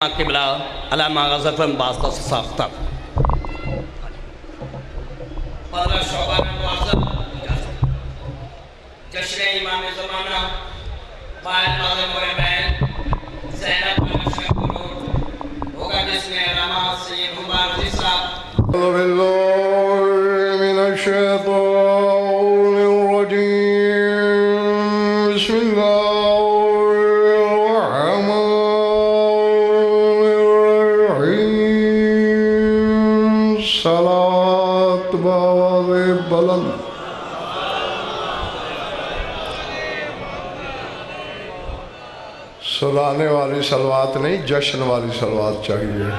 किबला अलामा गज़फ़न वास्ता से साख्ता 15 शौबान मुअज़्ज़म जश्न इमाम ज़माना क़ाइद नाज़िम और बैन ज़ैनब होगा जिसमें रमा सैयद मुबारक साहब सलात बावाज़े बुलंद सुलाने वाली सलवात नहीं, जश्न वाली सलवात चाहिए।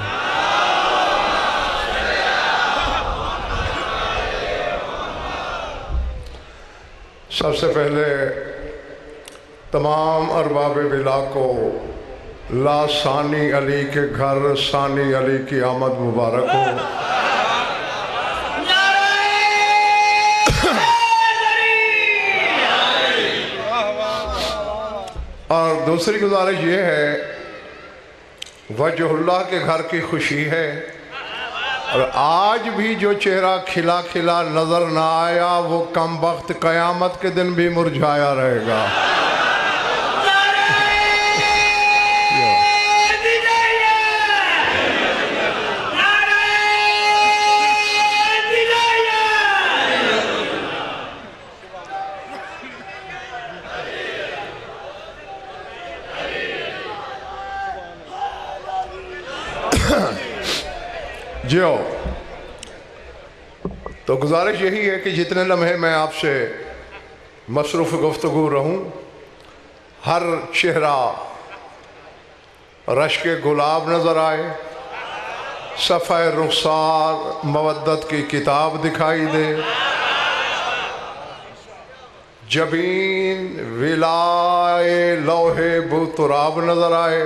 सबसे पहले तमाम अरबाब बिला को ला सानी अली के घर सानी अली की आमद मुबारक हो। और दूसरी गुजारिश ये है, वजहुल्लाह के घर की खुशी है और आज भी जो चेहरा खिला खिला नजर ना आया वो कम वक्त कयामत के दिन भी मुरझाया रहेगा। जो तो गुजारिश यही है कि जितने लम्हे मैं आपसे मसरूफ़ गुफ्तगू रहूं, हर चेहरा रश्क गुलाब नज़र आए, सफ़े रुखसार मवद्दत की किताब दिखाई दे, जबीन विलाए लौहे बुतुराब नज़र आए,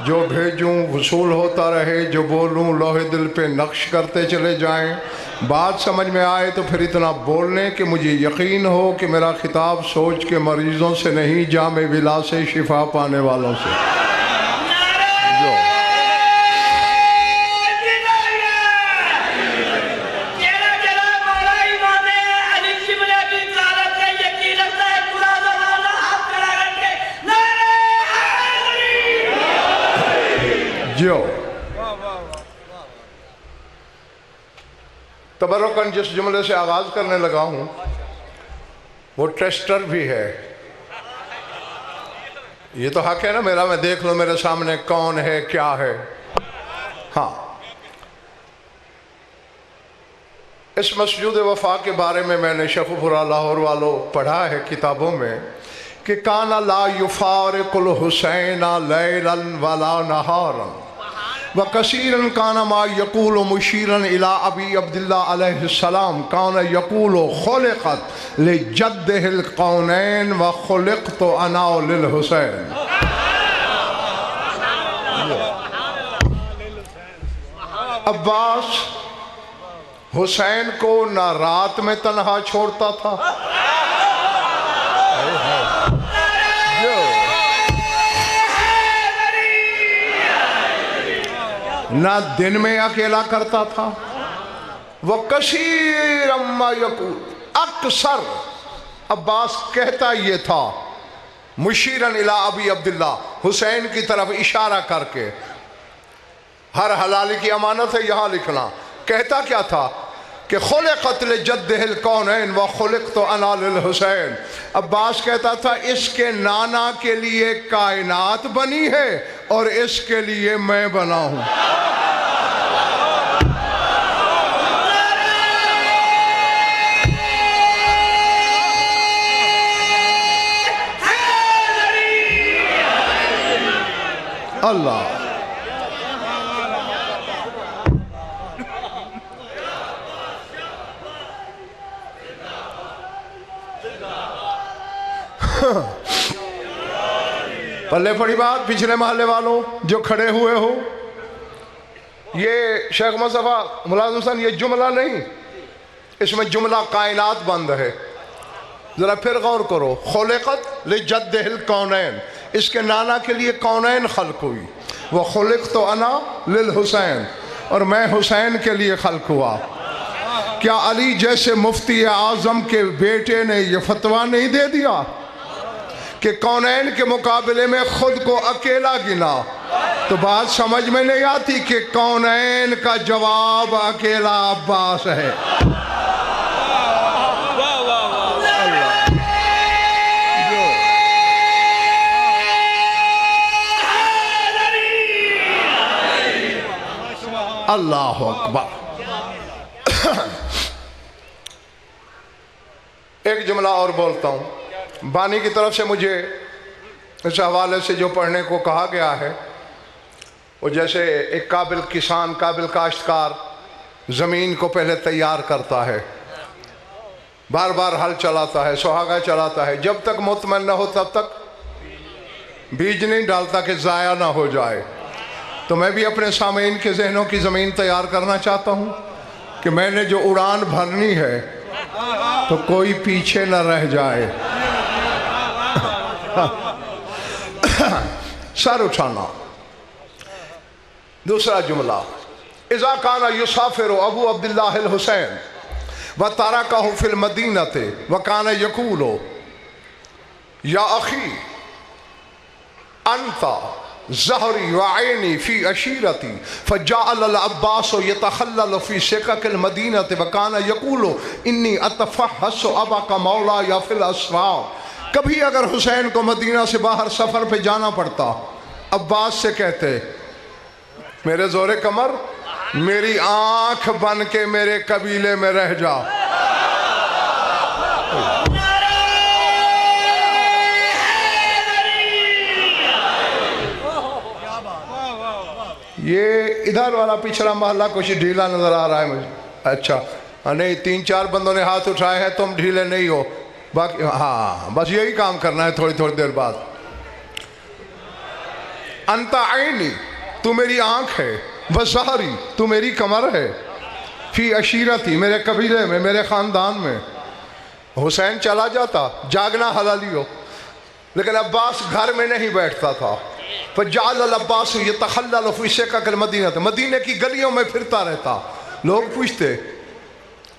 जो भेजूं वसूल होता रहे, जो बोलूं लोहे दिल पे नक्श करते चले जाएं। बात समझ में आए तो फिर इतना बोलने कि मुझे यकीन हो कि मेरा खिताब सोच के मरीज़ों से नहीं, जामे विला से शिफा पाने वालों से। जो जो तबरुकन जिस जुमले से आगाज करने लगा हूं वो टेस्टर भी है। ये तो हक है ना मेरा, मैं देख लो मेरे सामने कौन है क्या है। हाँ, इस मस्जिद वफा के बारे में मैंने शफ़ुपुरा लाहौर वालों पढ़ा है किताबों में कि काना ला युफारिकुल हुसैना लैलन वला नहारन व कसीरन काना मा यकूल मुशीरन इला अबी अब्दुल्ला अलैहिस्सलाम काना यकूल खुलिक़त लिजद्दिहिल कौनैन व खुलिक़तु अना लिल हुसैन। अब्बास हुसैन को ना रात में तन्हा छोड़ता था ना दिन में अकेला करता था। वह कसीर अम्मा यकूल, अक्सर अब्बास कहता ये था, मुशीरन इला अबी अब्दुल्ला, हुसैन की तरफ इशारा करके। हर हलाली की अमानत है यहाँ लिखना। कहता क्या था कि खुलिक़त लिजद्दिहिल कौनैन व खुलिक़तु अना लिल हुसैन। अब्बास कहता था इसके नाना के लिए कायनात बनी है और इसके लिए मैं बना हूं। अल्लाह पल्ले पड़ी बात। पिछले महल्ले वालों जो खड़े हुए हो, ये शेख मुस्तफा मुलाजिम हसन, ये जुमला नहीं, इसमें जुमला कायनात बंद है। ज़रा फिर गौर करो, खुलिक़त लिजद्दिहिल कौनैन, इसके नाना के लिए कौनैन खल्क हुई। व खुलिक तो अना लिल हुसैन, और मैं हुसैन के लिए खल्क हुआ। क्या अली जैसे मुफ्ती आज़म के बेटे ने यह फतवा नहीं दे दिया कि कौनैन के मुकाबले में खुद को अकेला गिना? तो बात समझ में नहीं आती कि कौनैन का जवाब अकेला अब्बास है। अल्लाह अकबर। एक जुमला और बोलता हूँ। बानी की तरफ से मुझे इस हवाले से जो पढ़ने को कहा गया है, वो जैसे एक काबिल किसान, काबिल काश्तकार ज़मीन को पहले तैयार करता है, बार बार हल चलाता है, सुहागा चलाता है, जब तक मुतमइन न हो तब तक बीज नहीं डालता कि ज़ाया ना हो जाए। तो मैं भी अपने सामीन के जहनों की ज़मीन तैयार करना चाहता हूँ कि मैंने जो उड़ान भरनी है तो कोई पीछे न रह जाए। सर उठाना। दूसरा जुमला, इज़ा काना युसाफिर अबू अब्दुल्लाह अल हुसैन व तारकहु फिल मदीनते व काना यकूलो या अखी अंता ज़हरी व ऐनी फ़ी अशीरती फ़जअल अल अब्बास यतखल्लल फ़ी सिक़क़िल मदीनति व काना यक़ूलु इन्नी अतफ़हस्सु अबाका मौला या फ़िल अस्वाक़। कभी अगर हुसैन को मदीना से बाहर सफ़र पे जाना पड़ता, अब्बास से कहते, मेरे ज़ोरे कमर, मेरी आँख बन के मेरे कबीले में रह जा। ये इधर वाला पिछला मोहल्ला कुछ ढीला नजर आ रहा है मुझे। अच्छा, नहीं, 3-4 बंदों ने हाथ उठाए हैं, तुम ढीले नहीं हो। बाकी हाँ, बस यही काम करना है थोड़ी थोड़ी देर बाद। अंता आईनी, तू मेरी आंख है, वज़हरी, तू मेरी कमर है, फी अशीरती, मेरे कबीले में, मेरे ख़ानदान में। हुसैन चला जाता, जागना हलाली हो, लेकिन अब्बास घर में नहीं बैठता था। फ़जअल अब्बास यतखल्लल फ़ी सिक़क़िल मदीनति, मदीने की गलियों में फिरता रहता। लोग पूछते,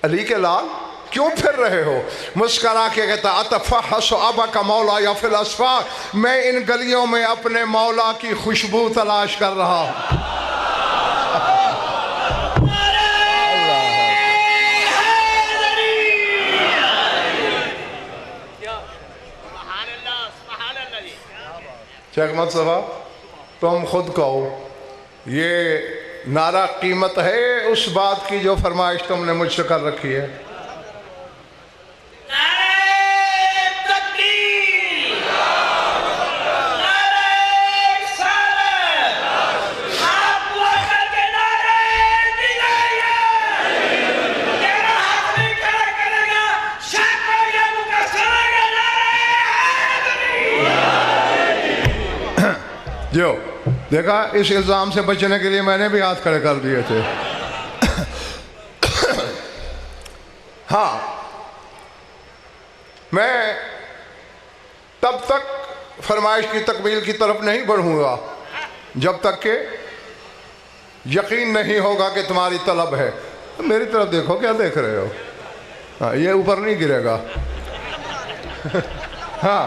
अली के लाल क्यों फिर रहे हो? मुस्करा के कहता, अतफ़हस्सु अबाका मौला या फ़िल अस्वाक़, मैं इन गलियों में अपने मौला की खुशबू तलाश कर रहा हूँ। शेख मुस्तफ़ा, तुम खुद कहो, ये नारा कीमत है उस बात की जो फरमाइश तुमने मुझसे कर रखी है? जो देखा, इस इल्ज़ाम से बचने के लिए मैंने भी हाथ खड़े कर दिए थे। हाँ, मैं तब तक फरमाइश की तकमील की तरफ नहीं बढ़ूंगा जब तक के यकीन नहीं होगा कि तुम्हारी तलब है। तो मेरी तरफ देखो, क्या देख रहे हो? हाँ, ये ऊपर नहीं गिरेगा। हाँ,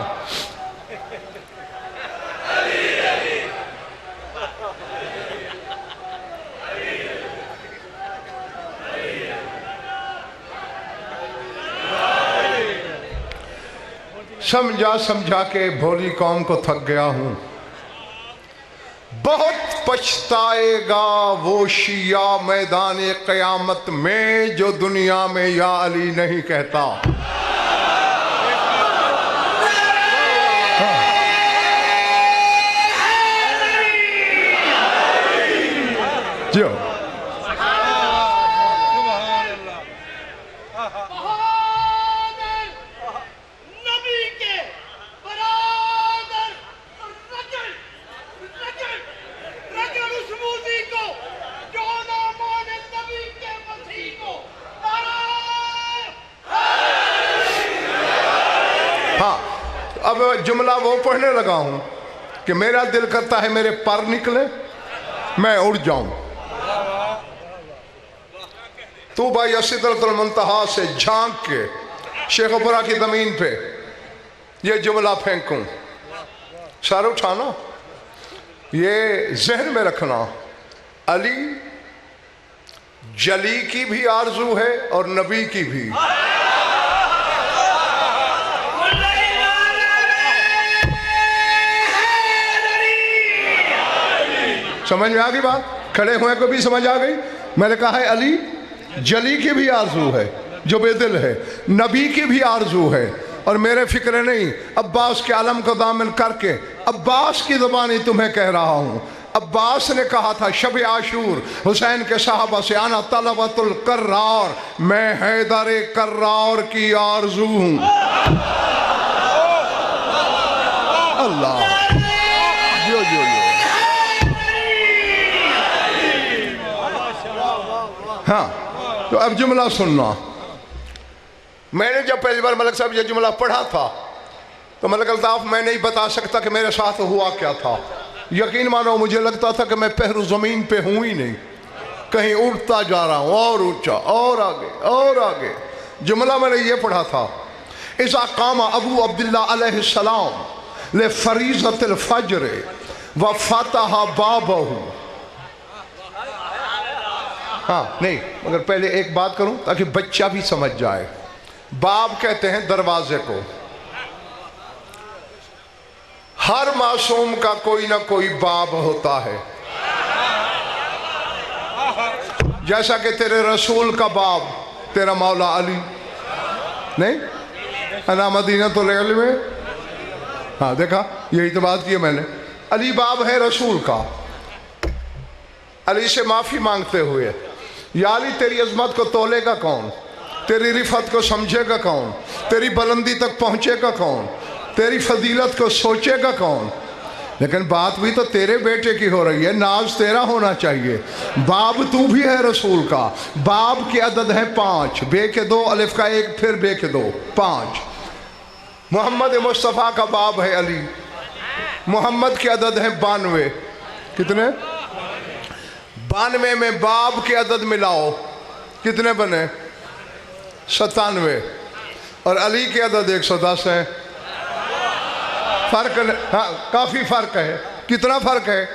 समझा समझा के भोली कौम को थक गया हूं। बहुत पछताएगा वो शिया मैदान क़यामत में जो दुनिया में या अली नहीं कहता। जो अब जुमला वो पढ़ने लगा हूं कि मेरा दिल करता है मेरे पर निकले मैं उड़ जाऊं। तू भाई सिदरतुल मुंतहा से झांक के शेखपुरा की जमीन पे ये जुमला फेंकूं, सर उठाना, ये जहन में रखना, अली जली की भी आरजू है और नबी की भी। समझ में आ गई बात? खड़े हुए को भी समझ आ गई? मैंने कहा है अली जली की भी आरजू है जो बेदिल है, नबी की भी आरजू है, और मेरे फिक्र नहीं, अब्बास के आलम को दामन करके अब्बास की ज़बानी तुम्हें कह रहा हूँ। अब्बास ने कहा था शब आशूर हुसैन के साहबा से, आना तलबतुल कर्रार, मैं हैदर कर्रार की आरजू हूँ। अल्लाह जो जो जो हाँ, तो अब जुमला सुनना। मैंने जब पहली बार मलिक साहब ये जुमला पढ़ा था तो मलिक अल्ताफ मैं नहीं बता सकता कि मेरे साथ हुआ क्या था। यकीन मानो मुझे लगता था कि मैं पहलू ज़मीन पे हूँ ही नहीं, कहीं उड़ता जा रहा हूँ और ऊंचा और आगे और आगे। जुमला मैंने ये पढ़ा था, इज़ा कामा अबू अब्दुल्ला अलैहिस्सलाम ले फरीज़तिल फज्र व फतह बाबहू। हाँ नहीं, मगर पहले एक बात करूं ताकि बच्चा भी समझ जाए। बाब कहते हैं दरवाजे को। हर मासूम का कोई ना कोई बाब होता है, जैसा कि तेरे रसूल का बाब तेरा मौला अली नहीं, अना मदीना तो ले में। हाँ देखा, यही तो बात की मैंने। अली बाब है रसूल का। अली से माफी मांगते हुए, या अली तेरी अजमत को तोलेगा कौन, तेरी रिफत को समझेगा कौन, तेरी बुलंदी तक पहुंचेगा कौन, तेरी फजीलत को सोचेगा कौन। लेकिन बात भी तो तेरे बेटे की हो रही है, नाज तेरा होना चाहिए। बाब तू भी है रसूल का। बाब के अदद है 5, बे के 2, अलिफ का 1, फिर बे के 2, 5। मोहम्मद मुस्तफ़ा का बाब है अली। मोहम्मद के अदद है 92। कितने? 92 में बाब के अदद मिलाओ कितने बने? 97। और अली के अदद 110 है। फर्क, हाँ काफी फर्क है। कितना फर्क है?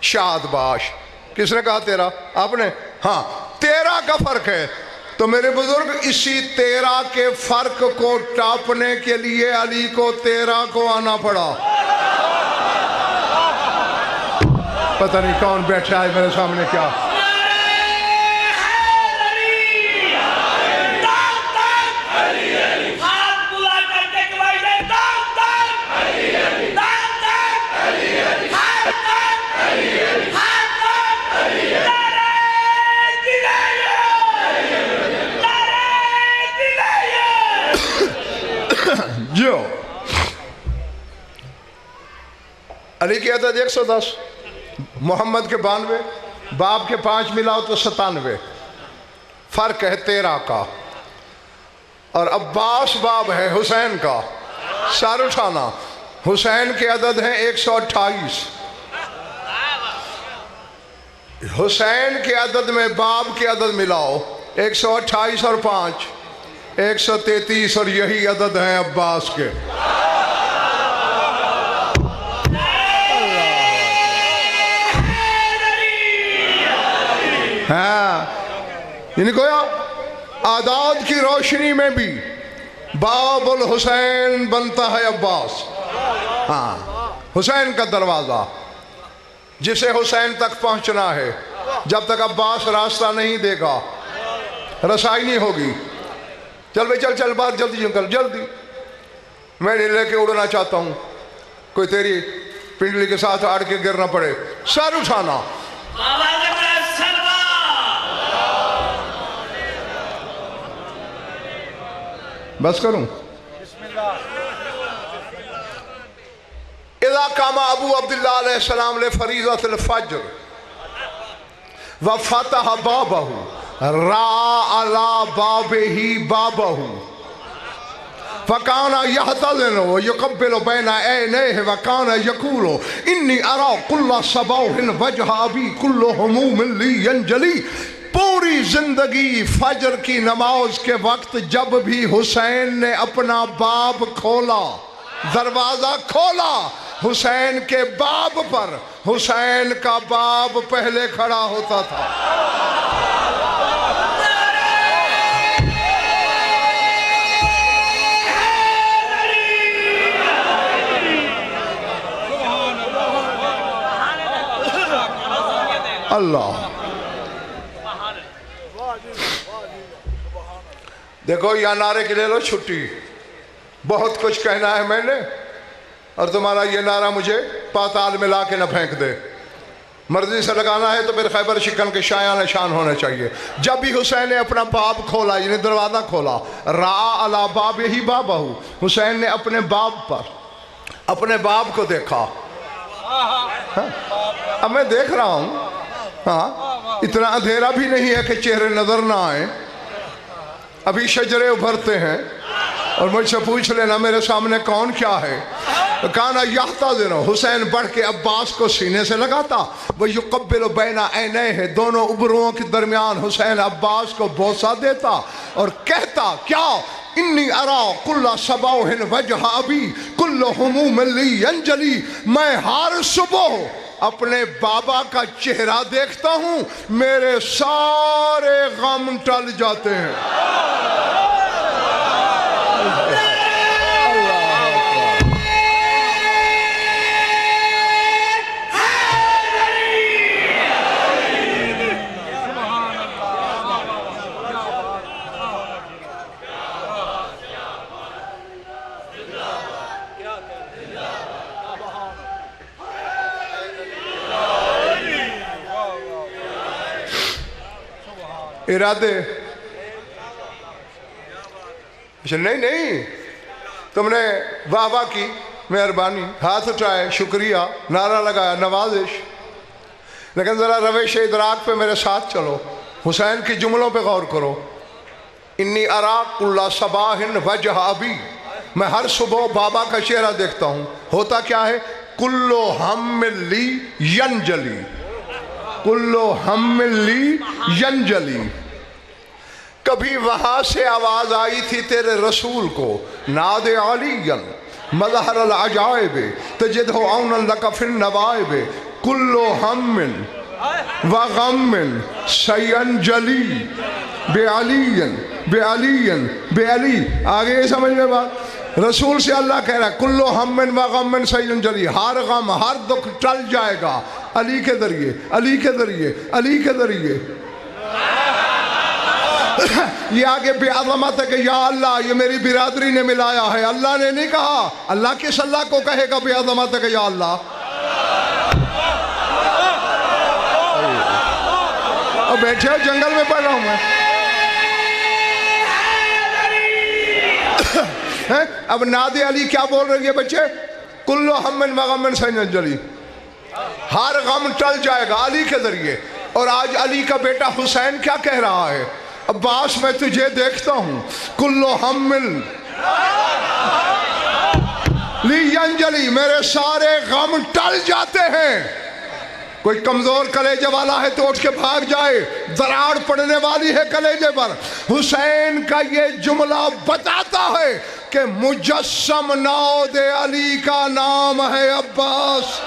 शादबाश। किसने कहा तेरा? आपने? हाँ 13 का फर्क है। तो मेरे बुजुर्ग इसी 13 के फर्क को टापने के लिए अली को 13 को आना पड़ा। पता नहीं कौन बैठा है मेरे सामने क्या। जो अली की अदद 110, मोहम्मद के 92, बाप के 5 मिलाओ तो 97। फर्क है 13 का। और अब्बास बाब है हुसैन का। सर उठाना। हुसैन के अदद हैं 128। हुसैन के अदद में बाब के अदद मिलाओ 128 और 5 133, और यही अदद हैं अब्बास के। हाँ इनको आदाद की रोशनी में भी बाबुल हुसैन बनता है अब्बास। हाँ हुसैन का दरवाज़ा, जिसे हुसैन तक पहुंचना है। जब तक अब्बास रास्ता नहीं देगा रसाई नहीं होगी। चल भाई चल चल, बाहर जल्दी निकल जल्दी। मैं नहीं लेके उड़ना चाहता हूँ, कोई तेरी पिंडली के साथ आड़ के गिरना पड़े। सर उठाना। बस करूं? इज़ा कामा अबू अब्दुल्ला अलैहिस्सलाम ले फरीज़तिल फज्र व फतह बाबहू रा अला बाबही बाबहू फ़काना यहतज़िनु युक़ब्बिलु बैना ऐनैहि वकाना यक़ूलु इन्नी अरा कुल्ला सबौहिन वजह अबी कुल्लु हुमूमिन ली यंजली। पूरी जिंदगी फजर की नमाज के वक्त जब भी हुसैन ने अपना बाब खोला, दरवाजा खोला, हुसैन के बाब पर हुसैन का बाब पहले खड़ा होता था। अल्लाह, देखो या नारे के ले लो छुट्टी, बहुत कुछ कहना है मैंने, और तुम्हारा ये नारा मुझे पाताल में ला के न फेंक दे। मर्जी से लगाना है तो फिर खैबर शिकन के शाया निशान होने चाहिए। जब भी हुसैन ने अपना बाब खोला, यानी दरवाज़ा खोला, रा अला बाब ही बाबहू, हुसैन ने अपने बाब पर अपने बाब को देखा। अब मैं देख रहा हूँ, हाँ, इतना अंधेरा भी नहीं है कि चेहरे नजर ना आए, अभी शजरे उभरते हैं, और मुझसे पूछ लेना मेरे सामने कौन क्या है। काना यहतज़िनु, हुसैन बढ़ के अब्बास को सीने से लगाता, वो युक़ब्बिलु बैना ऐनैहि, दोनों उबरुओं के दरमियान हुसैन अब्बास को बोसा देता और कहता क्या, इन्नी अरा कुल्ला सबौहिन वजह अबी कुल्लु हुमूमिन ली यंजली। मैं हर सुबह अपने बाबा का चेहरा देखता हूं, मेरे सारे गम टल जाते हैं। इरादे, अच्छा नहीं नहीं, तुमने वाह वाह की, मेहरबानी, हाथ उठाए, शुक्रिया, नारा लगाया, नवाजिश, लेकिन ज़रा रवेश इदराक पे मेरे साथ चलो, हुसैन के जुमलों पे गौर करो। इन्नी अरा कुल्ला सबाहिन वजह अबी, मैं हर सुबह बाबा का चेहरा देखता हूँ। होता क्या है, कुल्लो हम्मिली यंजली, कुल्लो हम्मिली यंजली। कभी वहां से आवाज आई थी तेरे रसूल को, नादे अलीयन मज़हर अल अजाइब तजिदहु औनन लक फिन नवाइब कुल्लो हम्मिन व गम्मिन सयंजली बेअलियन बेअलियन बेअली। आगे समझ में बात, रसूल से अल्लाह कह रहा है कुल्लो हम्मिन व गम्मिन सयंजली, हर गम हर दुख टल जाएगा अली के जरिए, अली के जरिए, अली के जरिए। ये आगे बेअज़मत है कि या अल्लाह ये मेरी बिरादरी ने मिलाया है, अल्लाह ने नहीं कहा। अल्लाह किस अल्लाह को कहेगा बेअज़मत है कि या अल्लाह। अब बैठे हो जंगल में पढ़ रहा हूं मैं। अब नादे अली क्या बोल रही है बच्चे, कुल्लो हम्मिन व गम्मिन सयंजली, हर गम टल जाएगा अली के जरिए। और आज अली का बेटा हुसैन क्या कह रहा है, अब्बास मैं तुझे देखता हूं, कुल्लो हम्मिन ली यंजली, मेरे सारे गम टल जाते हैं। कोई कमजोर कलेजे वाला है तो उठ के भाग जाए, दरार पड़ने वाली है कलेजे पर। हुसैन का ये जुमला बताता है कि मुजस्सम नादे अली का नाम है अब्बास।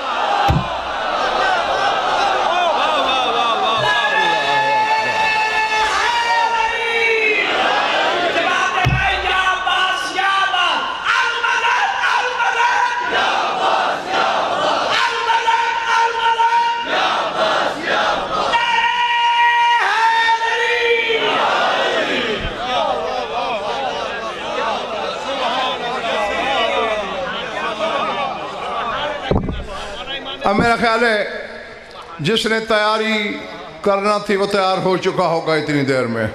अब मेरा ख्याल है जिसने तैयारी करना थी वो तैयार हो चुका होगा इतनी देर में।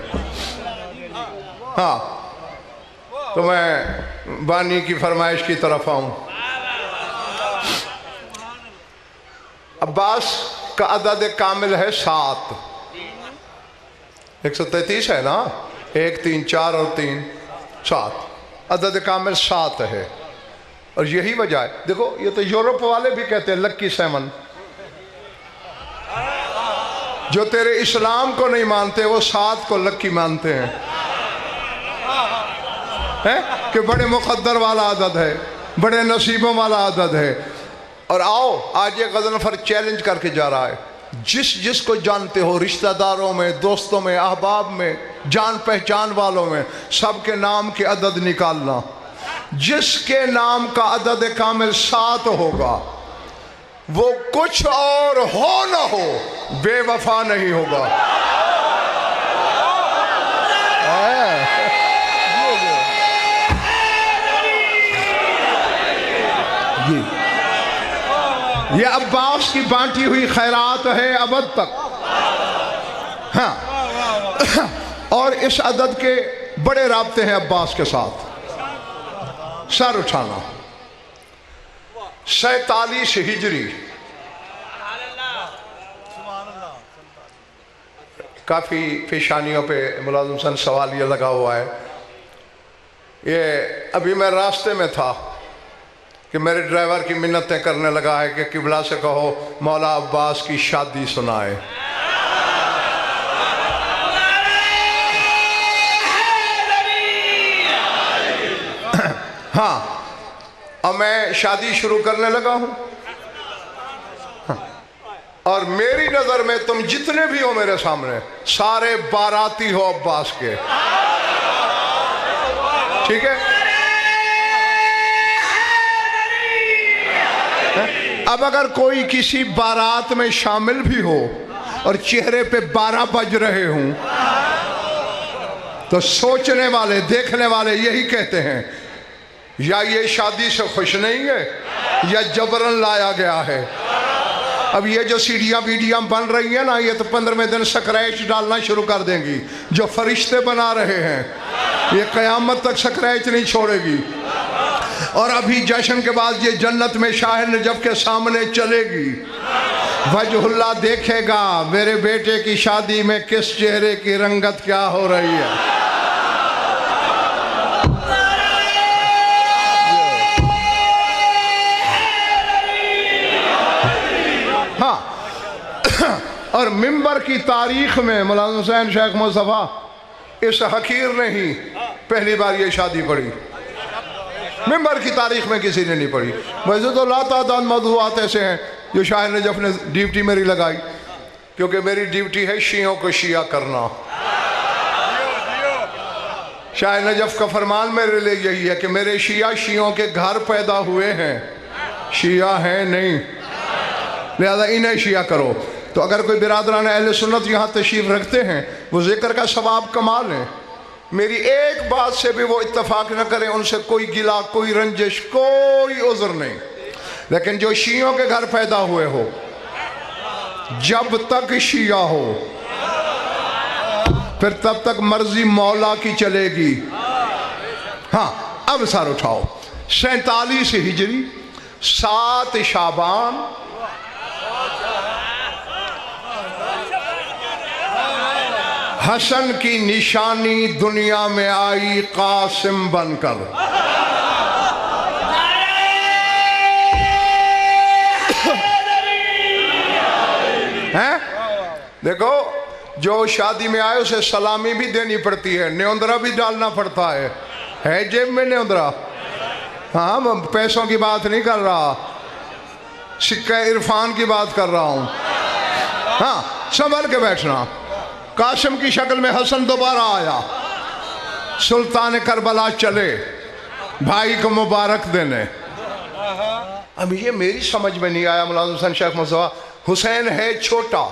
हाँ, तो मैं बानी की फरमाइश की तरफ आऊं। अब्बास का अदद कामिल है 7, 133 है ना, 1 3 4 और 3 7। अदद कामिल 7 है। और यही वजह है, देखो ये तो यूरोप वाले भी कहते हैं लक्की 7। जो तेरे इस्लाम को नहीं मानते वो 7 को लक्की मानते हैं, कि बड़े मुकद्दर वाला आदत है, बड़े नसीबों वाला आदत है। और आओ आज ये गज़नफ़र चैलेंज करके जा रहा है, जिसको जानते हो, रिश्तेदारों में, दोस्तों में, अहबाब में, जान पहचान वालों में, सबके नाम के अदद निकालना। जिसके नाम का अदद कामिल 7 होगा वो कुछ और हो ना हो बेवफा नहीं होगा। ये अब्बास की बांटी हुई खैरात है अबद तक। हाँ, और इस अदद के बड़े राब्ते हैं अब्बास के साथ। सर उठाना 47 हिजरी, काफ़ी पेशानियों पे मुलाजिम सन सवाल ये लगा हुआ है। ये अभी मैं रास्ते में था कि मेरे ड्राइवर की मिन्नतें करने लगा है कि किबला से कहो मौला अब्बास की शादी सुनाए। हाँ, अब मैं शादी शुरू करने लगा हूं। और मेरी नजर में तुम जितने भी हो मेरे सामने सारे बाराती हो अब्बास के, ठीक है? अब अगर कोई किसी बारात में शामिल भी हो और चेहरे पे 12 बज रहे हों तो सोचने वाले, देखने वाले यही कहते हैं या ये शादी से खुश नहीं है या जबरन लाया गया है। अब ये जो सीढ़ियाँ वीडियाँ बन रही हैं ना, ये तो 15वें दिन स्क्रैच डालना शुरू कर देंगी। जो फरिश्ते बना रहे हैं ये क़यामत तक स्क्रैच नहीं छोड़ेगी। और अभी जश्न के बाद ये जन्नत में शाह नजफ के सामने चलेगी। वजहुल्लाह देखेगा मेरे बेटे की शादी में किस चेहरे की रंगत क्या हो रही है। और मिंबर की तारीख में मौलाना हुसैन शेख मुस्तफ़ा इस हकीर ने ही पहली बार ये शादी पढ़ी। मिंबर की तारीख में किसी ने नहीं पढ़ी। वैसे तो लातादाद मौज़ूआत ऐसे हैं जो शाह नजफ ने ड्यूटी मेरी लगाई, क्योंकि मेरी ड्यूटी है शियों को शिया करना। शाह नजफ का फरमान मेरे लिए यही है कि मेरे शिया शियों के घर पैदा हुए हैं, शिया हैं नहीं, लिहाजा इन्हें शिया करो। तो अगर कोई बिरादरान अहले सुन्नत यहाँ तशरीफ रखते हैं वो जिक्र का सवाब कमा लें। मेरी एक बात से भी वो इत्तफाक न करें, उनसे कोई गिला, कोई रंजिश, कोई उज़्र नहीं। लेकिन जो शियों के घर पैदा हुए हो, जब तक शिया हो फिर तब तक मर्जी मौला की चलेगी। हाँ, अब सर उठाओ 47 हिजरी 7 शाबान हसन की निशानी दुनिया में आई कासिम बनकर। हैं? देखो, जो शादी में आए उसे सलामी भी देनी पड़ती है, न्योंदरा भी डालना पड़ता है जेब में न्योंदरा। हाँ, मैं पैसों की बात नहीं कर रहा, सिक्का इरफान की बात कर रहा हूं। हाँ, संभल के बैठना। कासिम की शक्ल में हसन दोबारा आया, सुल्तान करबला चले भाई को मुबारक देने। अब ये मेरी समझ में नहीं आया मौलाना हुसैन शेख मुस्तफ़ा, हुसैन है छोटा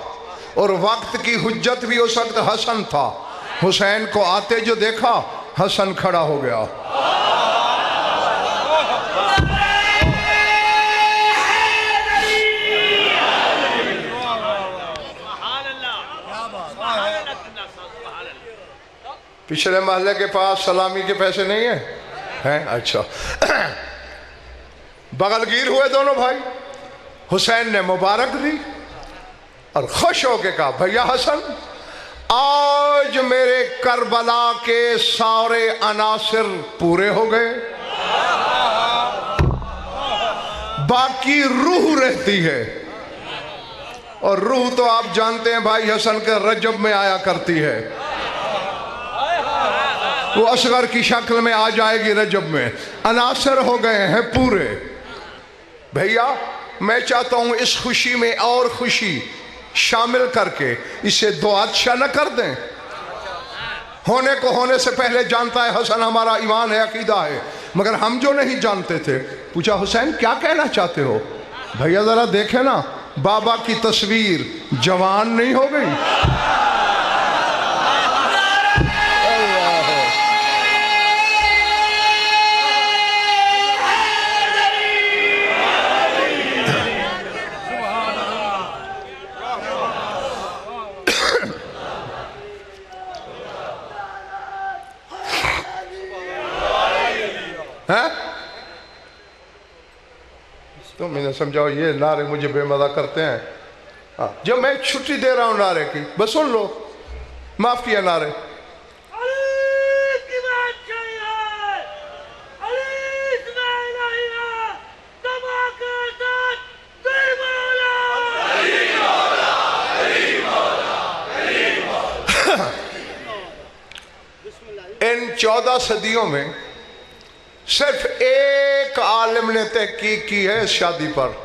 और वक्त की हुज्जत भी उस वक्त हसन था। हुसैन को आते जो देखा हसन खड़ा हो गया। पिछले महल्ले के पास सलामी के पैसे नहीं है, हैं? अच्छा। बगलगीर हुए दोनों भाई। हुसैन ने मुबारक दी और खुश होके कहा, भैया हसन आज मेरे करबला के सारे अनासिर पूरे हो गए, बाकी रूह रहती है। और रूह तो आप जानते हैं भाई हसन के रजब में आया करती है, वो असगर की शक्ल में आ जाएगी रजब में। अनासर हो गए हैं पूरे। भैया मैं चाहता हूं इस खुशी में और खुशी शामिल करके इसे दो अच्छा न कर दें। होने को होने से पहले जानता है हसन हमारा ईमान है, अकीदा है, मगर हम जो नहीं जानते थे, पूछा हुसैन क्या कहना चाहते हो? भैया जरा देखे ना, बाबा की तस्वीर जवान नहीं हो गई? है? तो मैंने समझाओ, ये नारे मुझे बेमजा करते हैं। हाँ, जब मैं छुट्टी दे रहा हूं नारे की, बस सुन लो, माफ किया नारे। इन 14 सदियों में सिर्फ एक आलिम ने तहकीक की है इस शादी पर,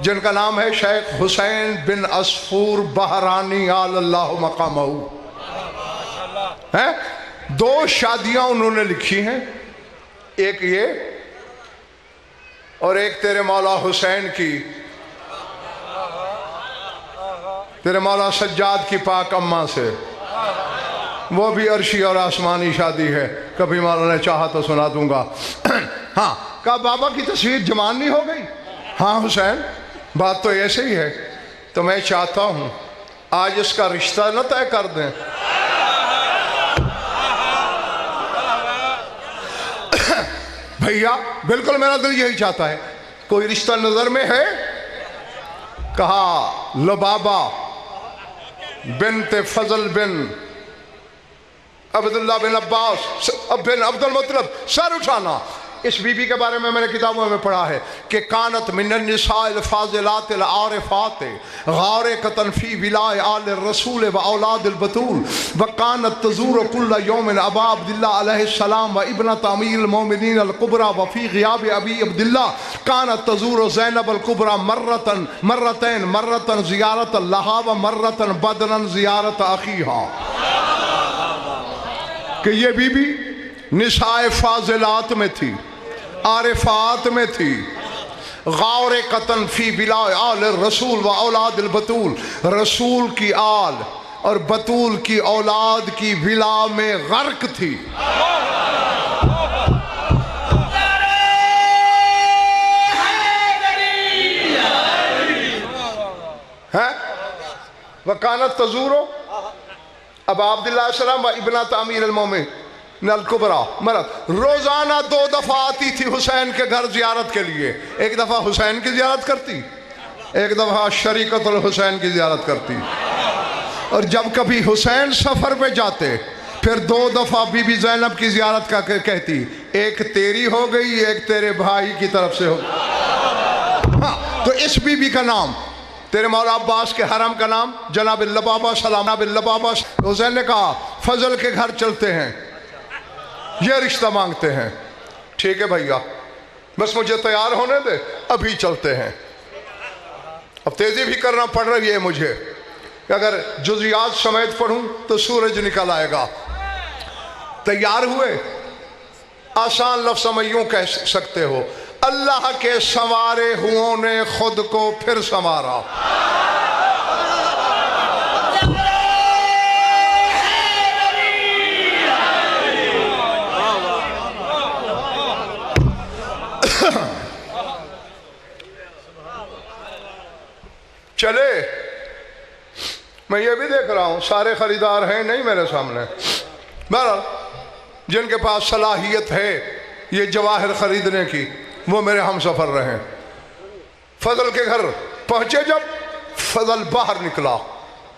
जिनका नाम है शेख हुसैन बिन असफूर बहरानी अल्लाह मकामहू। है 2 शादियां उन्होंने लिखी हैं, एक ये और एक तेरे मौला हुसैन की, तेरे मौला सज्जाद की पाक अम्मा से। वो भी अर्शी और आसमानी शादी है, कभी मौला ने चाहा तो सुना दूंगा। हाँ, कहा बाबा की तस्वीर जवान नहीं हो गई? हाँ हुसैन, बात तो ऐसे ही है। तो मैं चाहता हूं आज इसका रिश्ता न तय कर दें। भैया बिल्कुल मेरा दिल यही चाहता है। कोई रिश्ता नजर में है? कहा लबाबा बिनते फजल बिन अब्दुल्ला बिन अब्बास बिन अब्दुल मुत्तलिब। सर उठाना। इस बीबी के बारे में मैंने किताबों में पढ़ा है कि कानत मिनन निसाइल फाजिलातिल आरिफात गारिकतन फी विलाय आल रसूल व औलादिल बतूल व कानत तज़ूर कुल्ल यौमिन अबा अब्दुल्ला अलैहिस्सलाम व इब्नत अमीरुल मोमिनीन अल कुबरा व फी ग़ियाब अबी अब्दुल्ला कानत तज़ूर ज़ैनब अल कुबरा मर्रतन ज़ियारत लहा व मर्रतन बदनन ज़ियारत अखीहा। कि ये बीबी निसाए फाजिलात में थी, आरिफात में थी, गौर कतन फी बिलाय आल रसूल व औलादिल बतूल, रसूल की आल और बतूल की औलाद की विला में गर्क थी। है वकानत तजूरो अब अब्दुल्लाह सलाम व इब्नत अमीरुल मोमिनीन अल कुबरा मरद रोजाना 2 दफा आती थी हुसैन के घर जियारत के लिए। एक दफा हुसैन की जियारत करती, एक दफा शरीकतुल हुसैन की जियारत करती। और जब कभी हुसैन सफर पे जाते फिर 2 दफा बीबी ज़ैनब की जियारत का कहती, एक तेरी हो गई, एक तेरे भाई की तरफ से हो। हाँ, तो इस बीबी का नाम, तेरे मौला अब्बास के हरम का नाम जनाब लबाबा सलाम लबाबा। हुसैन ने कहा फजल के घर चलते हैं, ये रिश्ता मांगते हैं। ठीक है भैया, बस मुझे तैयार होने दे, अभी चलते हैं। अब तेजी भी करना पड़ रही है मुझे, अगर जुज़ियात समेत पढ़ूं तो सूरज निकल आएगा। तैयार हुए, आसान लफ्ज़ में यूं कह सकते हो, अल्लाह के संवारे हुओं ने खुद को फिर संवारा। चले, मैं ये भी देख रहा हूं सारे खरीदार हैं नहीं मेरे सामने। बहरहाल जिनके पास सलाहियत है ये जवाहर खरीदने की, वो मेरे हम सफर रहे। फजल के घर पहुंचे, जब फजल बाहर निकला,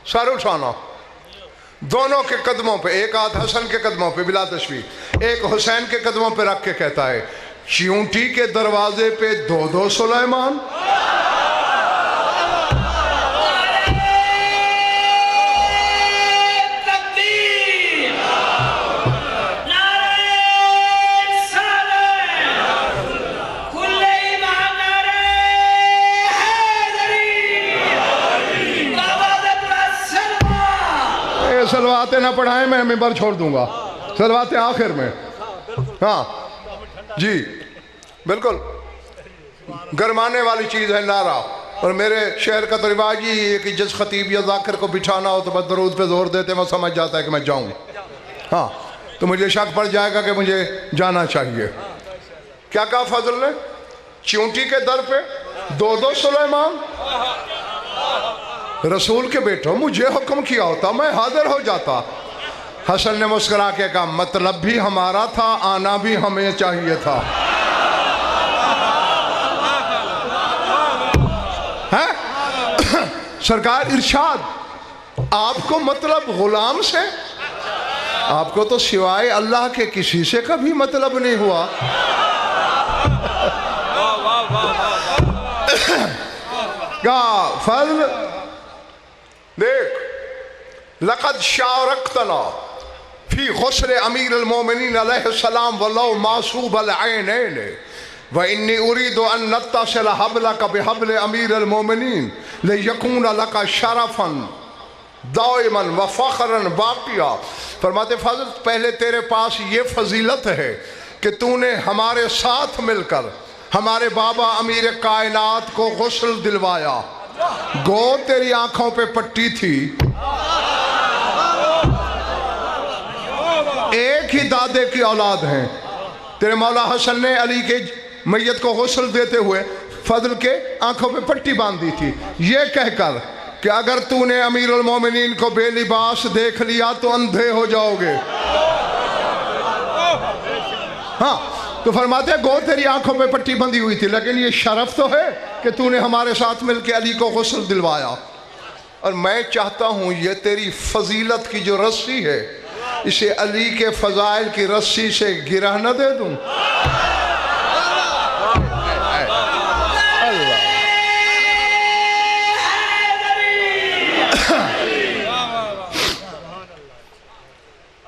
सर उठाना, दोनों के कदमों पे, एक हाथ हसन के कदमों पे बिला तशबी, एक हुसैन के कदमों पे रख के कहता है, चींटी के दरवाजे पे दो दो सुलेमान। सलवातें ना पढ़ाएं, मैं मिंबर छोड़ दूंगा, सलवातें आखिर में। हाँ जी बिल्कुल, गरमाने वाली चीज़ है नारा। और मेरे शहर का तो रिवाज ही है कि जिस खतीब या जाकिर को बिठाना हो तो बस दरूद पे जोर देते, मैं समझ जाता है कि मैं जाऊँ। हाँ तो मुझे शक पड़ जाएगा कि मुझे जाना चाहिए। क्या कहा फजल ने? चींटी के दर पे दो दो सुलेमान। रसूल के बेटो, मुझे हुक्म किया होता मैं हाजिर हो जाता। हसन ने मुस्कुरा के कहा, मतलब भी हमारा था, आना भी हमें चाहिए था। है सरकार इरशाद, आपको मतलब गुलाम से, आपको तो सिवाय अल्लाह के किसी से कभी मतलब नहीं हुआ। क्या फजल देख, लक़द शारकतना फी गुस्ल अमीर अल-मोमिनीन अलैहिस्सलाम वलौ मासूब अल-ऐनैन व इन्नी उरीदु अन नत्तसिल हबलक बिहबल अमीर अल-मोमिनीन लियकून लक शरफन दाइमन व फ़ख्रन बाक़िया। फरमाते फजल, पहले तेरे पास ये फजीलत है कि तूने हमारे साथ मिलकर हमारे बाबा अमीर कायनात को गुस्ल दिलवाया। गो तेरी आंखों पे पट्टी थी, एक ही दादे की औलाद हैं। तेरे मौला हसन ने अली के मैयत को गुस्ल देते हुए फजल के आंखों पे पट्टी बांध दी थी, ये कहकर कि अगर तूने अमीरुल मोमिनीन को बेलिबास देख लिया तो अंधे हो जाओगे। हाँ तो फरमाते गो तेरी आंखों पे पट्टी बंधी हुई थी, लेकिन ये शरफ तो है कि तूने हमारे साथ मिलकर अली को गुस्ल दिलवाया। और मैं चाहता हूँ ये तेरी फजीलत की जो रस्सी है, इसे अली के फजाइल की रस्सी से गिरा न दे दूँ।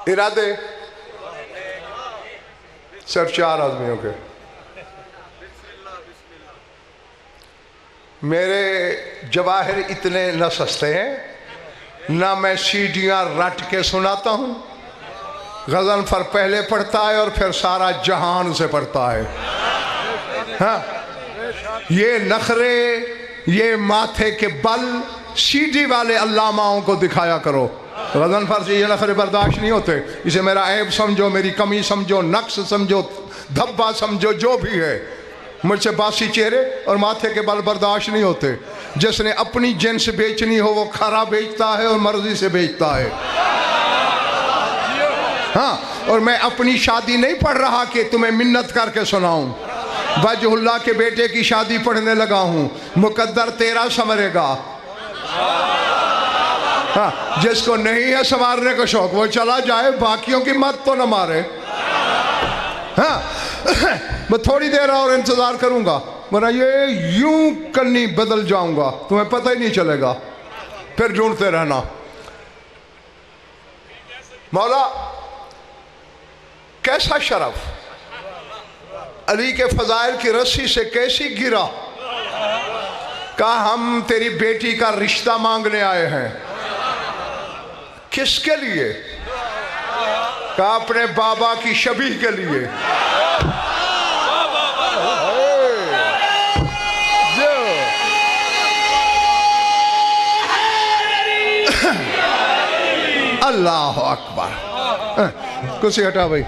इरादे सिर्फ 4 आदमियों के। मेरे जवाहिर इतने न सस्ते हैं, ना मैं सीढ़ियाँ रट के सुनाता हूँ। गज़नफ़र पहले पढ़ता है और फिर सारा जहान से पढ़ता है। हाँ ये नखरे, ये माथे के बल सीढ़ी वाले अल्लामाओं को दिखाया करो। गज़नफ़र से ये नखरे बर्दाश्त नहीं होते। इसे मेरा ऐब समझो, मेरी कमी समझो, नक्स समझो, धब्बा समझो, जो भी है। मुझसे बासी चेहरे और माथे के बल बर्दाश्त नहीं होते। जिसने अपनी जिन्स बेचनी हो वो खरा बेचता है और मर्जी से बेचता है। हाँ और मैं अपनी शादी नहीं पढ़ रहा कि तुम्हें मिन्नत करके सुनाऊं। वजहुल्लाह के बेटे की शादी पढ़ने लगा हूं। मुकद्दर तेरा संवरेगा। हाँ जिसको नहीं है संवारने का शौक वो चला जाए, बाकियों की मत तो न मारे। हाँ मैं थोड़ी देर और इंतजार करूंगा, वरना ये यूं कन्नी बदल जाऊंगा, तुम्हें पता ही नहीं चलेगा, फिर ढूंढते रहना। मौला कैसा शरफ, अली के फजाइल की रस्सी से कैसी गिरा। कहा हम तेरी बेटी का रिश्ता मांगने आए हैं। किसके लिए? कहा अपने बाबा की शबीह के लिए। अल्लाह अकबर। कुर्सी हटा भाई।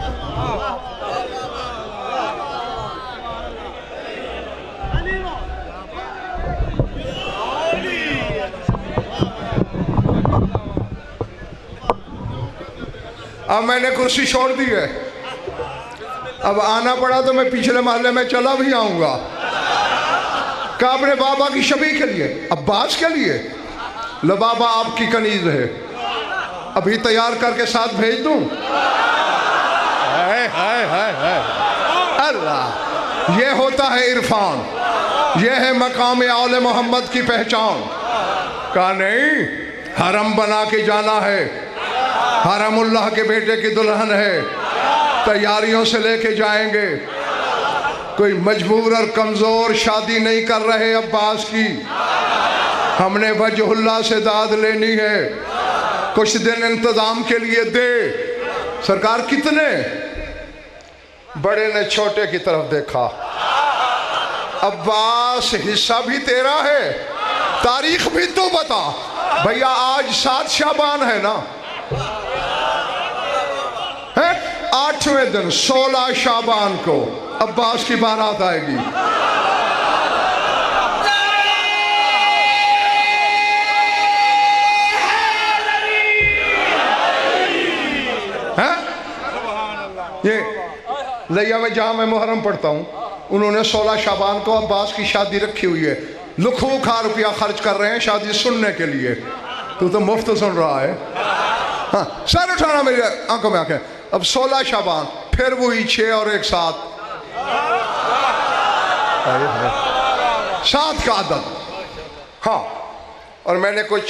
अब मैंने कुर्सी छोड़ दी है, अब आना पड़ा तो मैं पिछले मोहल्ले में चला भी आऊंगा। कहा अपने बाबा की शबीह के लिए, अब्बास के लिए। लो बाबा आपकी कनीज है, अभी तैयार करके साथ भेज दूं? हाय अल्लाह, ये होता है इरफान, ये है मकाम आले मोहम्मद की पहचान। कहा नहीं, हरम बना के जाना है, हरमुल्लाह के बेटे की दुल्हन है, तैयारियों से लेके जाएंगे। कोई मजबूर और कमजोर शादी नहीं कर रहे अब्बास की, हमने वजहुल्लाह से दाद लेनी है, कुछ दिन इंतजाम के लिए दे। सरकार कितने? बड़े ने छोटे की तरफ देखा, अब्बास हिस्सा भी तेरा है, तारीख भी तो बता। भैया आज 7 शाबान है ना, है 8वें दिन 16 शाबान को अब्बास की बारात आएगी। ये लिया में जहां मैं मुहर्रम पढ़ता हूं, उन्होंने 16 शाबान को अब्बास की शादी रखी हुई है। लाखों का रुपया खर्च कर रहे हैं शादी सुनने के लिए, तू तो मुफ्त सुन रहा है। हाँ, सर उठाना मेरी आंखों में आंखें। अब 16 शाबान, फिर वही 6 और 1 7 का आदत। हाँ, और मैंने कुछ,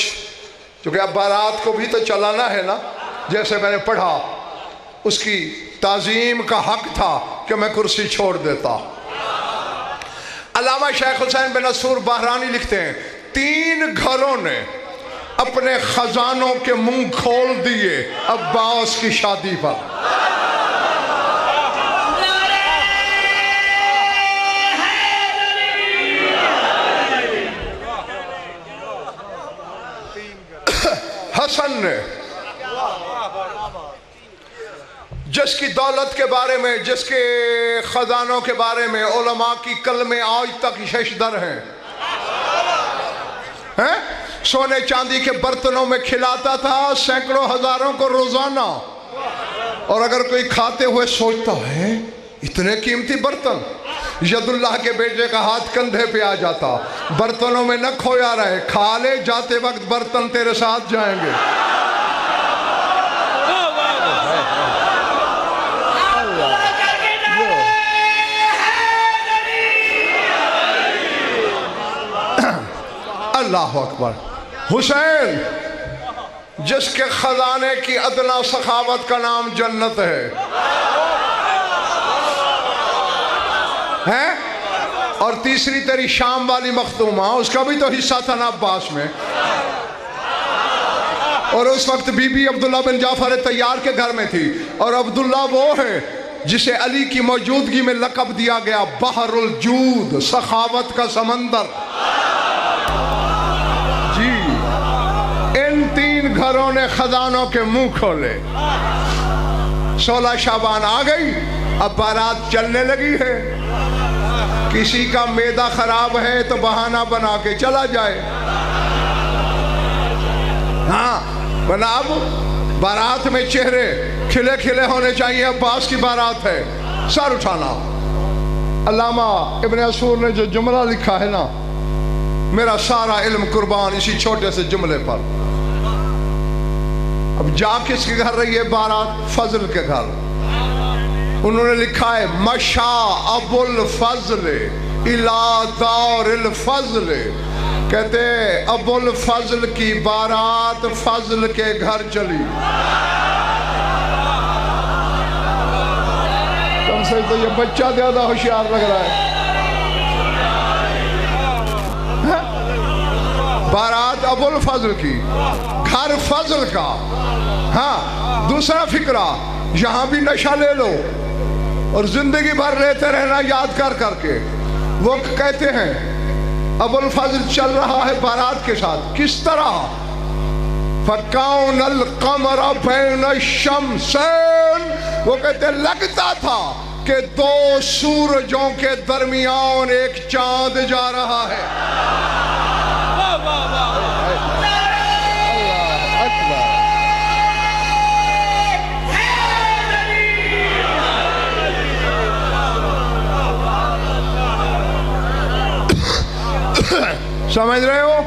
चूंकि अब बारात को भी तो चलाना है ना, जैसे मैंने पढ़ा, उसकी ताजीम का हक था कि मैं कुर्सी छोड़ देता। अल्लामा शेख हुसैन बिन नसूर बहरानी लिखते हैं, 3 घरों ने अपने खजानों के मुंह खोल दिए अब्बास की शादी पर। हसन ने, जिसकी दौलत के बारे में, जिसके खजानों के बारे में उलमा की कलमे आज तक शेषदर हैं, सोने चांदी के बर्तनों में खिलाता था सैकड़ों हजारों को रोजाना। और अगर कोई खाते हुए सोचता है इतने कीमती बर्तन, यदुल्लाह के बेटे का हाथ कंधे पे आ जाता, बर्तनों में न खोया रहे, खा ले, जाते वक्त बर्तन तेरे साथ जाएंगे। अल्लाह अकबर। हुसैन, जिसके खजाने की अदना सखावत का नाम जन्नत है? और तीसरी तेरी शाम वाली मखदूमा, उसका भी तो हिस्सा था ना अब्बास में। और उस वक्त बीबी अब्दुल्ला बिन जाफर तैयार के घर में थी, और अब्दुल्ला वो है जिसे अली की मौजूदगी में लक़ब दिया गया बहरुल जूद, सखावत का समंदर। जी, इन 3 घरों ने खजानों के मुंह खोले। 16 शाबान आ गई, अब बारात चलने लगी है। किसी का मैदा खराब है तो बहाना बना के चला जाए। हाँ, बना अब बारात में चेहरे खिले खिले होने चाहिए। अब्बास की बारात है, सर उठाना। अल्लामा इब्न असूर ने जो जुमला लिखा है ना, मेरा सारा इल्म कुर्बान इसी छोटे से जुमले पर। अब जा किसके घर रही है बारात? फजल के घर। उन्होंने लिखा है मशा अबुल फजल इला दारिल फजल। कहते अबुल फजल की बारात फजल के घर चली। तुमसे तो ये बच्चा ज्यादा होशियार लग रहा है। बारात अबुल फजल की, घर फजल का। हाँ, दूसरा फिक्रा, यहां भी नशा ले लो और जिंदगी भर लेते रहना याद कर करके। वो कहते हैं अबुल फजल चल रहा है बारात के साथ, किस तरह? फकाउनल कमर बैन शम्सैन। वो कहते लगता था कि 2 सूरजों के दरमियान एक चांद जा रहा है। समझ रहे हो?